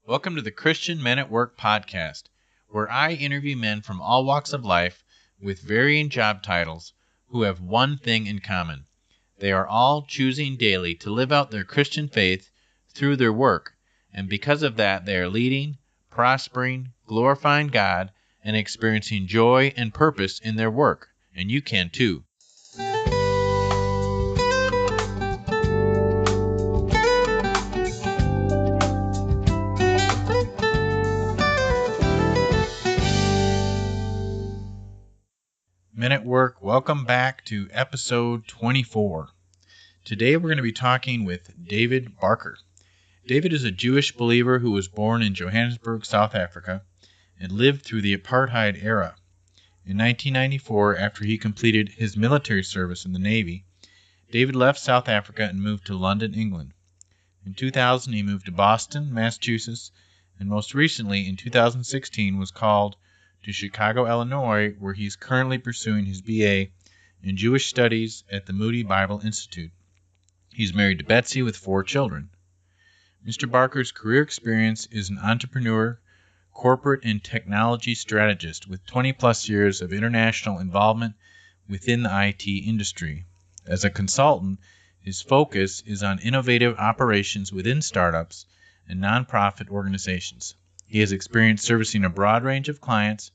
Welcome to the Christian Men at Work podcast, where I interview men from all walks of life with varying job titles who have one thing in common. They are all choosing daily to live out their Christian faith through their work, and because of that, they are leading, prospering, glorifying God, and experiencing joy and purpose in their work. And you can too. Men at Work, welcome back to episode 24. Today we're going to be talking with David Barker. David is a Jewish believer who was born in Johannesburg, South Africa, and lived through the Apartheid era. In 1994, after he completed his military service in the Navy, David left South Africa and moved to London, England. In 2000, he moved to Boston, Massachusetts, and most recently, in 2016, was called to Chicago, Illinois, where he's currently pursuing his BA in Jewish Studies at the Moody Bible Institute. He's married to Betsy with 4 children. Mr. Barker's career experience is an entrepreneur, corporate, and technology strategist with 20-plus years of international involvement within the IT industry. As a consultant, his focus is on innovative operations within startups and nonprofit organizations. He has experience servicing a broad range of clients,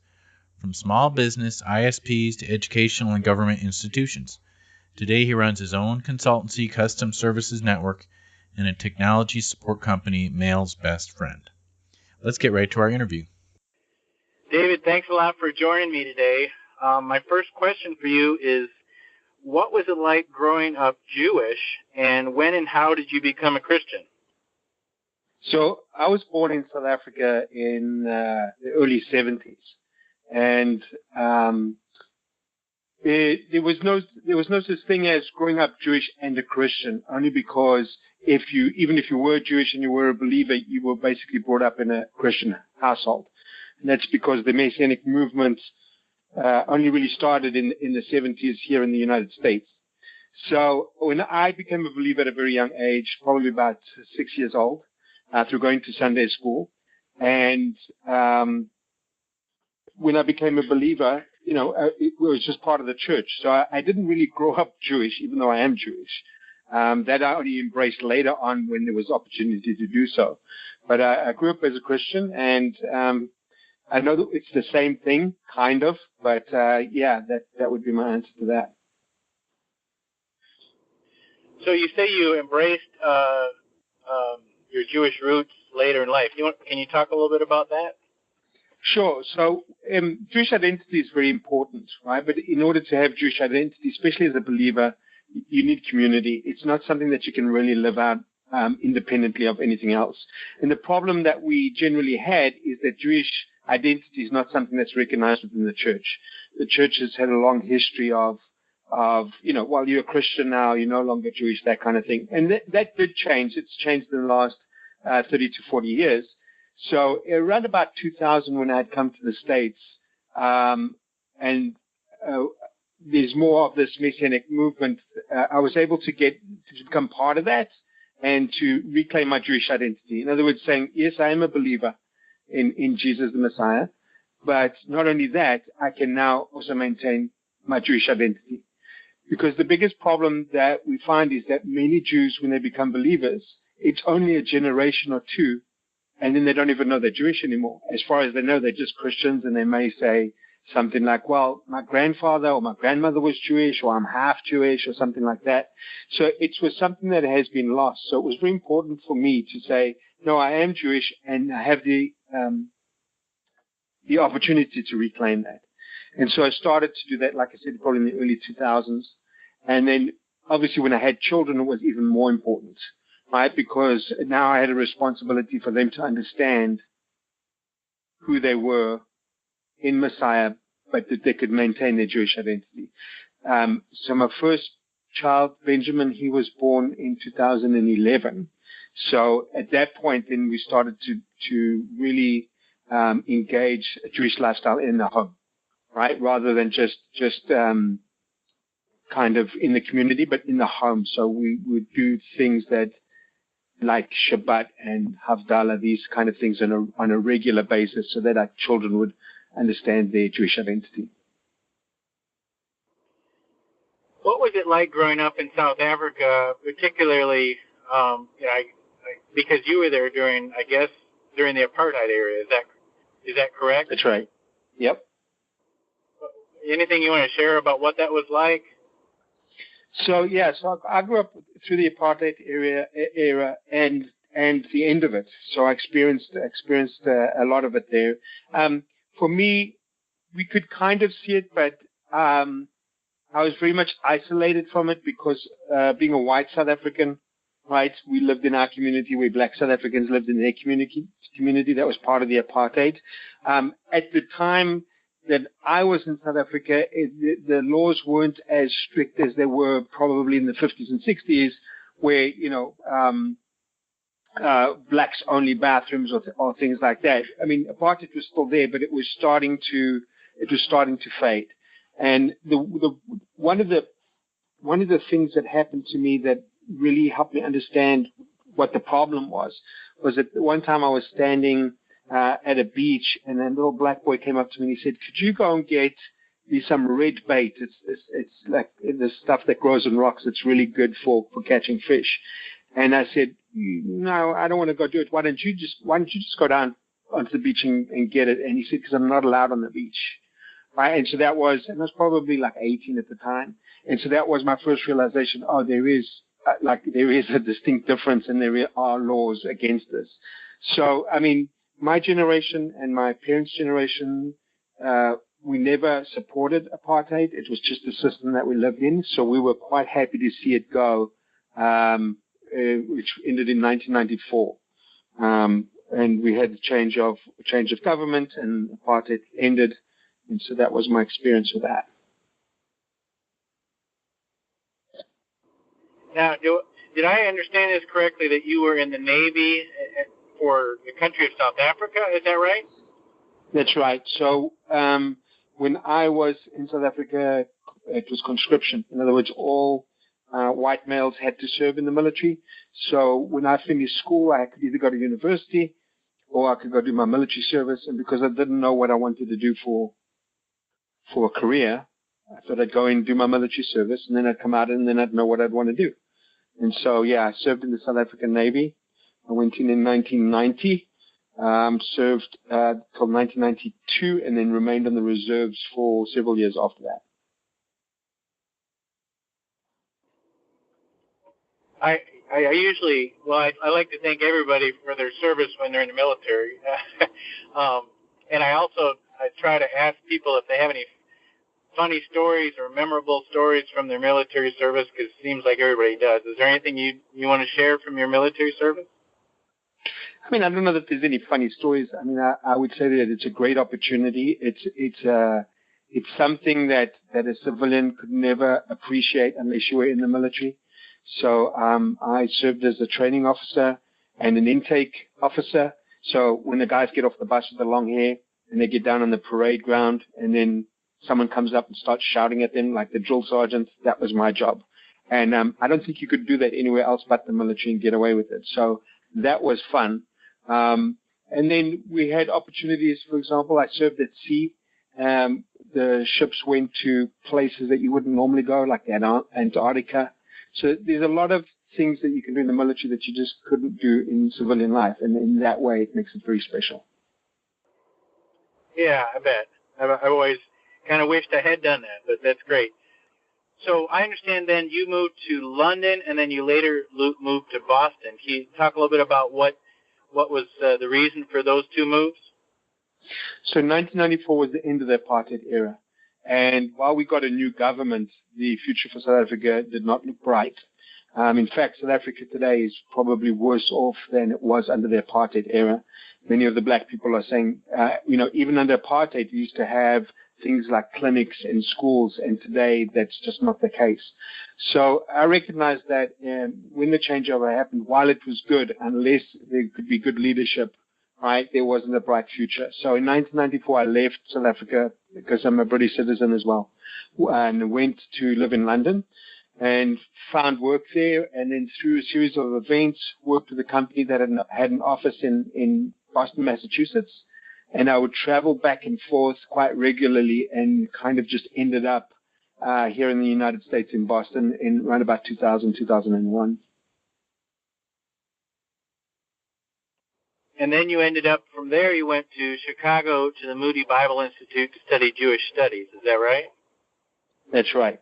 from small business, ISPs, to educational and government institutions. Today, he runs his own consultancy, custom services network, and a technology support company, Mail's Best Friend. Let's get right to our interview. David, thanks a lot for joining me today. My first question for you is, what was it like growing up Jewish, and when and how did you become a Christian? So I was born in South Africa in the early 70s, and there was no such thing as growing up Jewish and a Christian, only because even if you were Jewish and you were a believer, you were basically brought up in a Christian household. And that's because the Messianic movement only really started in the 70s here in the United States. So when I became a believer at a very young age, probably about 6 years old, through going to Sunday school. And when I became a believer, it was just part of the church. So I didn't really grow up Jewish, even though I am Jewish. That I only embraced later on when there was opportunity to do so. But I grew up as a Christian, and I know that it's the same thing, kind of. But that would be my answer to that. So you say you embraced your Jewish roots later in life. Can you talk a little bit about that? Sure. So Jewish identity is very important, right? But in order to have Jewish identity, especially as a believer, you need community. It's not something that you can really live out independently of anything else. And the problem that we generally had is that Jewish identity is not something that's recognized within the church. The church has had a long history of well, you're a Christian now, you're no longer Jewish, that kind of thing. And that did change. It's changed in the last 30 to 40 years. So around about 2000, when I had come to the States, and there's more of this Messianic movement, I was able to become part of that and to reclaim my Jewish identity. In other words, saying, yes, I am a believer in Jesus the Messiah, but not only that, I can now also maintain my Jewish identity. Because the biggest problem that we find is that many Jews, when they become believers, it's only a generation or two, and then they don't even know they're Jewish anymore. As far as they know, they're just Christians, and they may say something like, well, my grandfather or my grandmother was Jewish, or I'm half Jewish, or something like that. So it was something that has been lost. So it was very important for me to say, no, I am Jewish, and I have the opportunity to reclaim that. And so I started to do that, like I said, probably in the early 2000s. And then, obviously, when I had children, it was even more important, right? Because now I had a responsibility for them to understand who they were in Messiah, but that they could maintain their Jewish identity. So my first child, Benjamin, he was born in 2011. So at that point, then we started to really engage a Jewish lifestyle in the home, right? Rather than just kind of in the community, but in the home. So we would do things that like Shabbat and Havdalah, these kind of things on a regular basis, so that our children would understand their Jewish identity. What was it like growing up in South Africa, particularly because you were there during the Apartheid era? Is that correct? That's right. Yep. Anything you want to share about what that was like? So I grew up through the Apartheid era and the end of it. So I experienced a lot of it there. For me, we could kind of see it, but I was very much isolated from it because being a white South African, right, we lived in our community where black South Africans lived in their community that was part of the apartheid. At the time that I was in South Africa, the laws weren't as strict as they were probably in the 50s and 60s, where, blacks only bathrooms or things like that. I mean, apartheid was still there, but it was starting to fade. And one of the things that happened to me that really helped me understand what the problem was that one time I was standing at a beach, and a little black boy came up to me and he said, "Could you go and get me some red bait? It's like the stuff that grows in rocks. It's really good for catching fish." And I said, "No, I don't want to go do it. Why don't you just go down onto the beach and get it?" And he said, "Because I'm not allowed on the beach." Right. And so I was probably like 18 at the time. And so that was my first realization. Oh, there is a distinct difference, and there are laws against this. So, I mean, my generation and my parents' generation, we never supported apartheid. It was just the system that we lived in. So we were quite happy to see it go, which ended in 1994. And we had a change of government, and apartheid ended. And so that was my experience with that. Now, did I understand this correctly that you were in the Navy for the country of South Africa? Is that right? That's right. So when I was in South Africa, it was conscription. In other words, all white males had to serve in the military. So when I finished school, I could either go to university or I could go do my military service. And because I didn't know what I wanted to do for a career, I thought I'd go and do my military service, and then I'd come out and then I'd know what I'd want to do. And so, I served in the South African Navy. I went in 1990, served till 1992, and then remained on the reserves for several years after that. I usually, I like to thank everybody for their service when they're in the military. And I try to ask people if they have any funny stories or memorable stories from their military service, because it seems like everybody does. Is there anything you want to share from your military service? I mean, I don't know that there's any funny stories. I mean, I would say that it's a great opportunity. It's something that a civilian could never appreciate unless you were in the military. So I served as a training officer and an intake officer. So when the guys get off the bus with the long hair and they get down on the parade ground, and then someone comes up and starts shouting at them like the drill sergeant, that was my job. And I don't think you could do that anywhere else but the military and get away with it. So that was fun. And then we had opportunities. For example, I served at sea. The ships went to places that you wouldn't normally go, like Antarctica. So there's a lot of things that you can do in the military that you just couldn't do in civilian life. And in that way, it makes it very special. Yeah, I bet. I've always kind of wished I had done that, but that's great. So I understand then you moved to London, and then you later moved to Boston. Can you talk a little bit about what was the reason for those two moves? So 1994 was the end of the apartheid era. And while we got a new government, the future for South Africa did not look bright. In fact, South Africa today is probably worse off than it was under the apartheid era. Many of the black people are saying, even under apartheid, we used to have things like clinics and schools, and today that's just not the case. So I recognize that when the changeover happened, while it was good, unless there could be good leadership, right, there wasn't a bright future. So in 1994, I left South Africa because I'm a British citizen as well, and went to live in London. and found work there. And then through a series of events, worked with a company that had an office in Boston, Massachusetts. And I would travel back and forth quite regularly and kind of just ended up here in the United States in Boston in around about 2000, 2001. And then you ended up, from there you went to Chicago to the Moody Bible Institute to study Jewish studies. Is that right? That's right.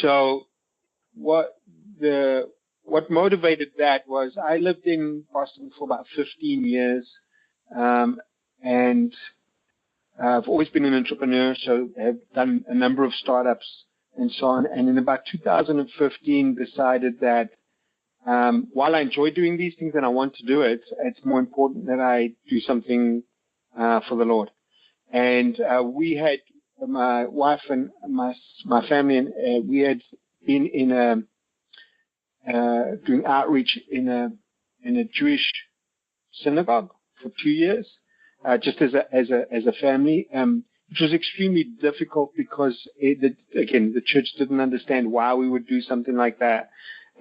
So what motivated that was I lived in Boston for about 15 years, and I've always been an entrepreneur, so I've done a number of startups and so on. And in about 2015, decided that while I enjoy doing these things and I want to do it, it's more important that I do something for the Lord. And we had, my wife and my family, and we had been in doing outreach in a Jewish synagogue for 2 years, just as a family, which was extremely difficult because the church didn't understand why we would do something like that.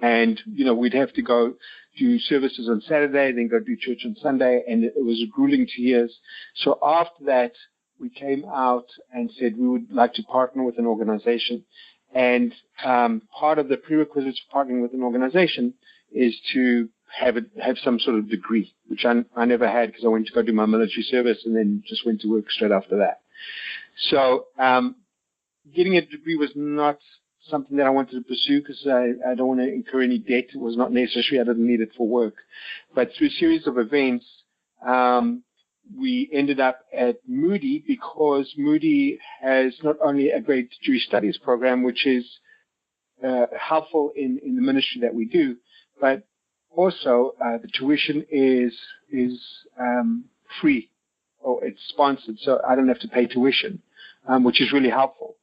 And, we'd have to go do services on Saturday, then go do church on Sunday, and it was grueling 2 years. So after that, we came out and said we would like to partner with an organization. And part of the prerequisites for partnering with an organization is to have some sort of degree, which I never had because I went to go do my military service and then just went to work straight after that. So getting a degree was not something that I wanted to pursue because I don't want to incur any debt. It was not necessary. I didn't need it for work. But through a series of events, we ended up at Moody because Moody has not only a great Jewish studies program, which is helpful in the ministry that we do, but also the tuition is free, or it's sponsored, so I don't have to pay tuition, which is really helpful.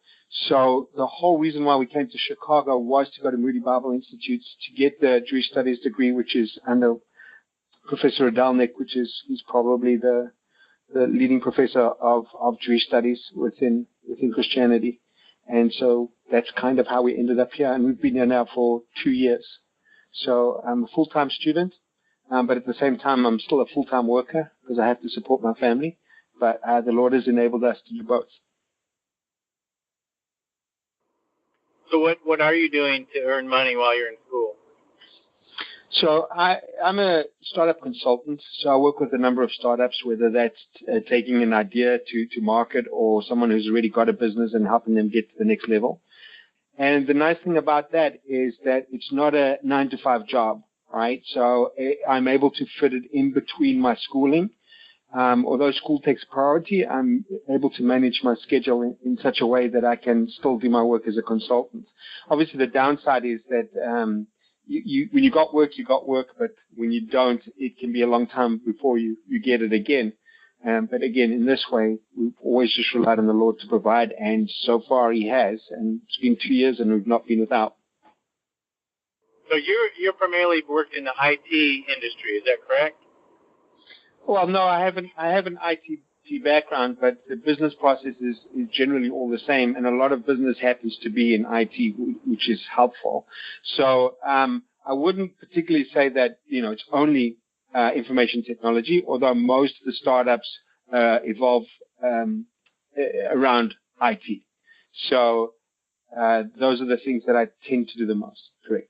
So the whole reason why we came to Chicago was to go to Moody Bible Institute to get the Jewish Studies degree, which is under Professor Adalnik, he's probably the leading professor of Jewish Studies within Christianity. And so that's kind of how we ended up here. And we've been here now for 2 years. So I'm a full-time student, but at the same time, I'm still a full-time worker because I have to support my family. But the Lord has enabled us to do both. So what are you doing to earn money while you're in school? So I'm a startup consultant. So I work with a number of startups, whether that's taking an idea to market or someone who's already got a business and helping them get to the next level. And the nice thing about that is that it's not a 9-to-5 job, right? So I'm able to fit it in between my schooling. Although school takes priority, I'm able to manage my schedule in such a way that I can still do my work as a consultant. Obviously, the downside is that when you got work, you got work, but when you don't, it can be a long time before you get it again. But again, in this way, we've always just relied on the Lord to provide, and so far He has. And it's been 2 years, and we've not been without. So you're primarily worked in the IT industry, is that correct? Well, no, I have an IT background, but the business process is generally all the same, and a lot of business happens to be in IT, which is helpful. So I wouldn't particularly say that it's only information technology, although most of the startups evolve around IT. So those are the things that I tend to do the most. Correct.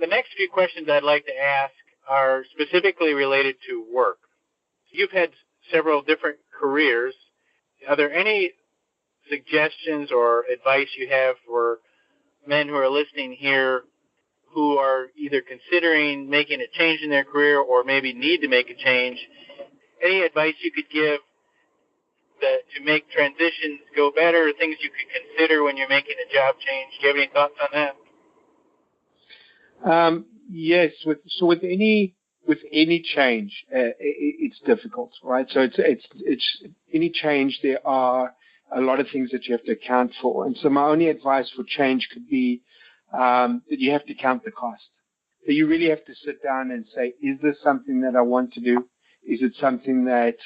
The next few questions I'd like to ask are specifically related to work. You've had several different careers. Are there any suggestions or advice you have for men who are listening here who are either considering making a change in their career or maybe need to make a change? Any advice you could give to make transitions go better, or things you could consider when you're making a job change? Do you have any thoughts on that? Yes. With any change, it's difficult, right? So it's any change. There are a lot of things that you have to account for, and so my only advice for change could be that you have to count the cost. So you really have to sit down and say, is this something that I want to do? Is it something that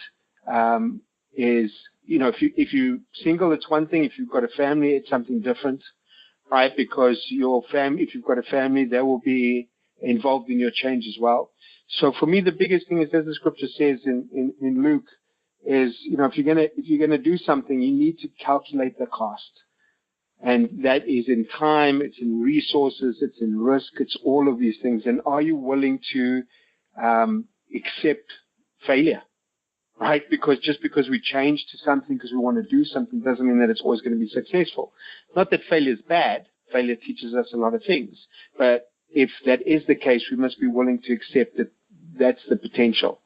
is, if you single, it's one thing. If you've got a family, it's something different. right? Because your family, if you've got a family, they will be involved in your change as well. So for me, the biggest thing is, as the scripture says in Luke, is, if you're gonna do something, you need to calculate the cost. And that is in time, it's in resources, it's in risk, it's all of these things. And are you willing to accept failure? Right? Because just because we change to something because we want to do something doesn't mean that it's always going to be successful. Not that failure is bad. Failure teaches us a lot of things. But if that is the case, we must be willing to accept that that's the potential.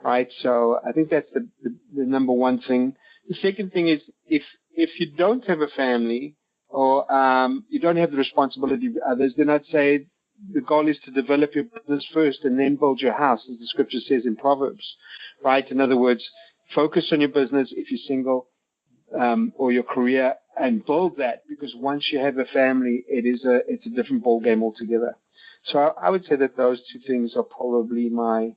Right? So I think that's the number one thing. The second thing is, if you don't have a family or you don't have the responsibility of others, then I'd say the goal is to develop your business first and then build your house, as the scripture says in Proverbs, right? In other words, focus on your business if you're single, or your career, and build that, because once you have a family, it's a different ball game altogether. So I would say that those two things are probably my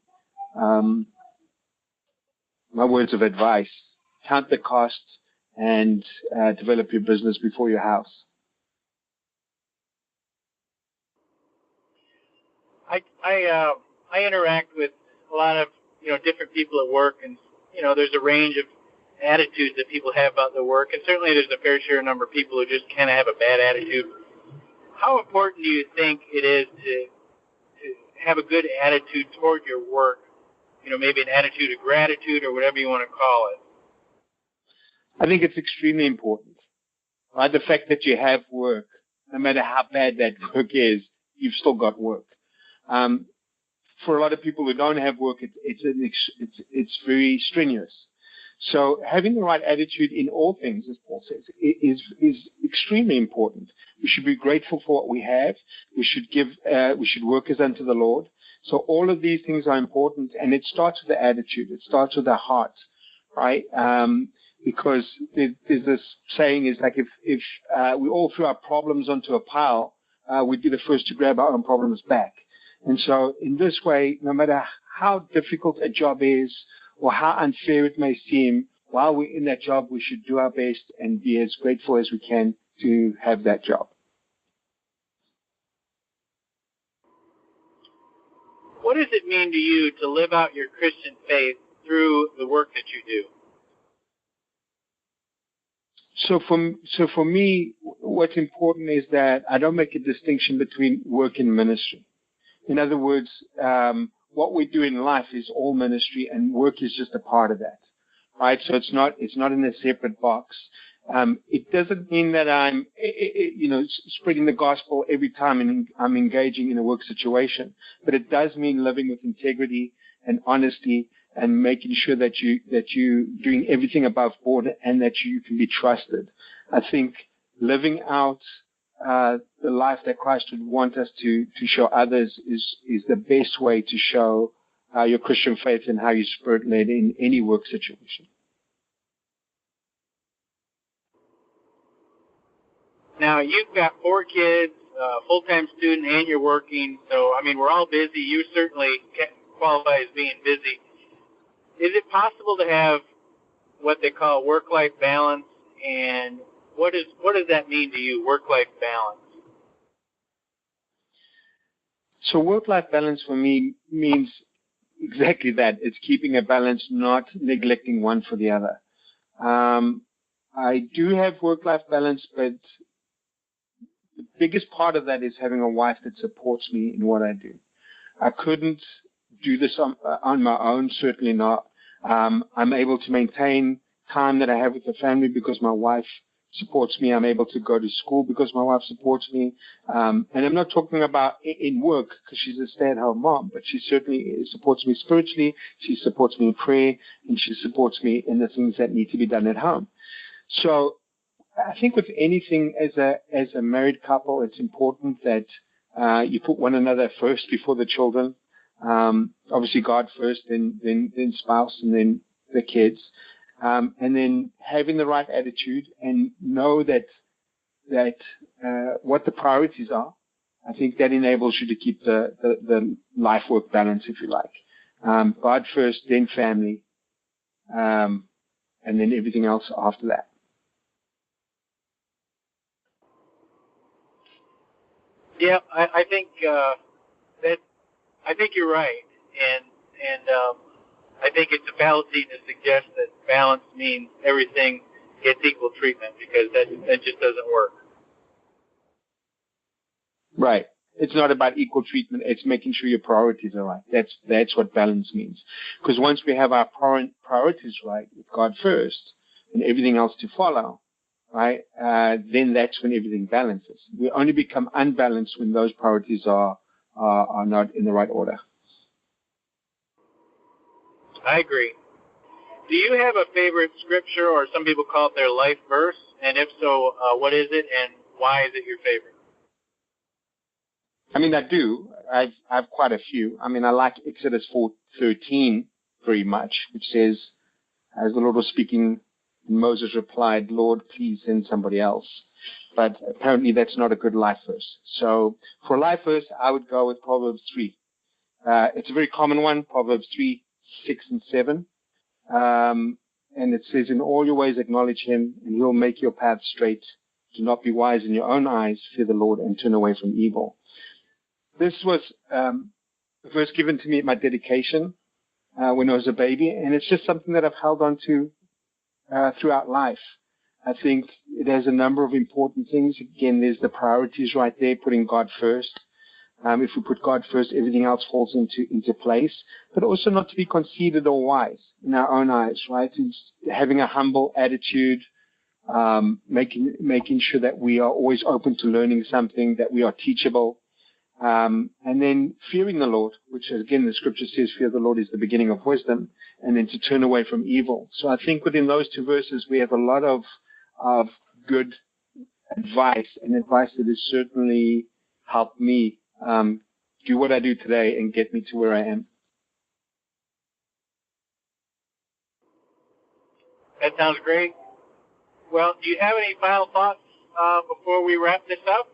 words of advice. Count the cost and develop your business before your house. I interact with a lot of different people at work, and there's a range of attitudes that people have about their work, and certainly there's a fair share number of people who just kind of have a bad attitude. How important do you think it is to have a good attitude toward your work? Maybe an attitude of gratitude or whatever you want to call it. I think it's extremely important. Right? The fact that you have work, no matter how bad that work is, you've still got work. For a lot of people who don't have work, it's very strenuous. So having the right attitude in all things, as Paul says, is extremely important. We should be grateful for what we have. We should work as unto the Lord. So all of these things are important, and it starts with the attitude. It starts with the heart, right? Because there's this saying is like, if we all threw our problems onto a pile, we'd be the first to grab our own problems back. And so in this way, no matter how difficult a job is or how unfair it may seem, while we're in that job, we should do our best and be as grateful as we can to have that job. What does it mean to you to live out your Christian faith through the work that you do? So for me, what's important is that I don't make a distinction between work and ministry. In other words, what we do in life is all ministry, and work is just a part of that, right? So it's not in a separate box. It doesn't mean that I'm, spreading the gospel every time I'm engaging in a work situation, but it does mean living with integrity and honesty and making sure that you're doing everything above board and that you can be trusted. I think living out the life that Christ would want us to show others is the best way to show your Christian faith and how you're spirit-led in any work situation. Now, you've got 4 kids, full-time student, and you're working. So, we're all busy. You certainly qualify as being busy. Is it possible to have what they call work-life balance? And what does that mean to you, work-life balance? So work-life balance for me means exactly that. It's keeping a balance, not neglecting one for the other. I do have work-life balance, but the biggest part of that is having a wife that supports me in what I do. I couldn't do this on my own, certainly not. I'm able to maintain time that I have with the family because my wife supports me. I'm able to go to school because my wife supports me. And I'm not talking about in work because she's a stay-at-home mom, but she certainly supports me spiritually. She supports me in prayer, and she supports me in the things that need to be done at home. So I think with anything as a married couple, it's important that you put one another first before the children. Obviously God first, then spouse, and then the kids. And then having the right attitude and know that what the priorities are. I think that enables you to keep the life-work balance, if you like. God first, then family, and then everything else after that. Yeah, I think that I think you're right, and I think it's a fallacy to suggest that balance means everything gets equal treatment, because that just doesn't work. Right. It's not about equal treatment. It's making sure your priorities are right. That's what balance means. Because once we have our priorities right, with God first, and everything else to follow, right, then that's when everything balances. We only become unbalanced when those priorities are not in the right order. I agree. Do you have a favorite scripture, or some people call it their life verse? And if so, what is it, and why is it your favorite? I mean, I do. I've quite a few. I mean, I like Exodus 4:13 very much, which says, as the Lord was speaking, Moses replied, "Lord, please send somebody else." But apparently that's not a good life verse. So for a life verse, I would go with Proverbs 3. It's a very common one, Proverbs 3, 6, and 7. And it says, "In all your ways acknowledge him, and he'll make your path straight. Do not be wise in your own eyes. Fear the Lord and turn away from evil." This was first given to me at my dedication when I was a baby, and it's just something that I've held on to throughout life. I think it has a number of important things. Again, there's the priorities right there, putting God first. If we put God first, everything else falls into place. But also not to be conceited or wise in our own eyes, right? It's having a humble attitude, making sure that we are always open to learning something, that we are teachable. And then fearing the Lord, which again, the scripture says, fear the Lord is the beginning of wisdom, and then to turn away from evil. So I think within those two verses, we have a lot of good advice, and advice that has certainly helped me do what I do today and get me to where I am. That sounds great. Well, do you have any final thoughts before we wrap this up?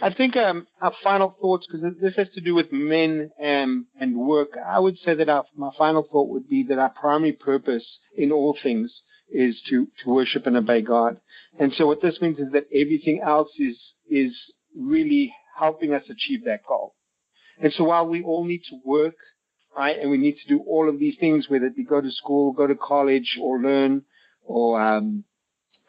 I think our final thoughts, because this has to do with men and work, I would say that my final thought would be that our primary purpose in all things is to worship and obey God. And so what this means is that everything else is really helping us achieve that goal. And so while we all need to work, right, and we need to do all of these things, whether it be go to school, go to college, or learn, or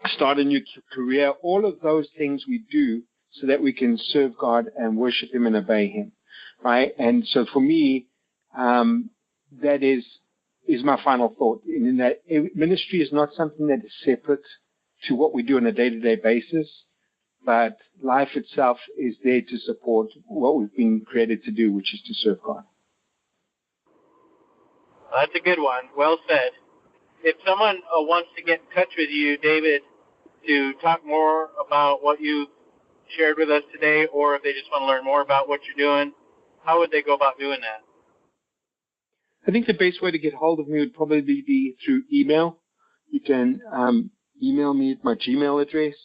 start a new career, all of those things we do so that we can serve God and worship him and obey him, right? And so for me, that is my final thought, in that ministry is not something that is separate to what we do on a day-to-day basis, but life itself is there to support what we've been created to do, which is to serve God. That's a good one. Well said. If someone wants to get in touch with you, David, to talk more about what you shared with us today, or if they just want to learn more about what you're doing, how would they go about doing that? I think the best way to get hold of me would probably be through email. You can email me at my Gmail address.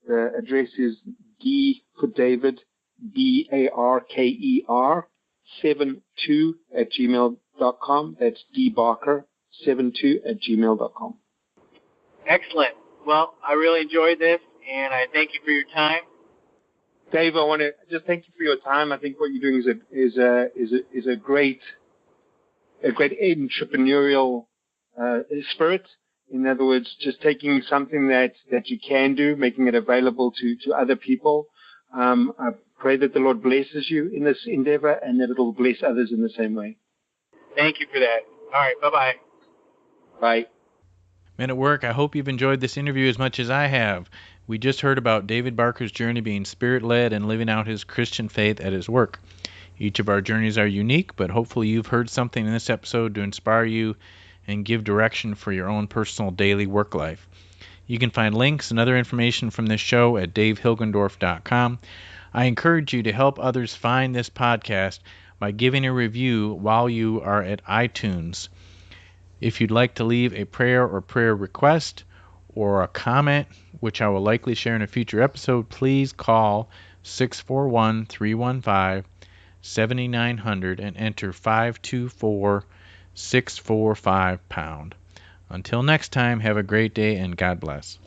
The address is D for David, BARKER 72 at gmail.com. That's dbarker72 at gmail.com. Excellent. Well, I really enjoyed this, and I thank you for your time. Dave, I want to just thank you for your time. I think what you're doing is a great entrepreneurial spirit. In other words, just taking something that you can do, making it available to other people. I pray that the Lord blesses you in this endeavor, and that it'll bless others in the same way. Thank you for that. All right, bye-bye. Bye. Men at Work, I hope you've enjoyed this interview as much as I have. We just heard about David Barker's journey being spirit-led and living out his Christian faith at his work. Each of our journeys are unique, but hopefully you've heard something in this episode to inspire you and give direction for your own personal daily work life. You can find links and other information from this show at davehilgendorf.com. I encourage you to help others find this podcast by giving a review while you are at iTunes. If you'd like to leave a prayer or prayer request or a comment, which I will likely share in a future episode, please call 641-315-7900 and enter 524645#. Until next time, have a great day and God bless.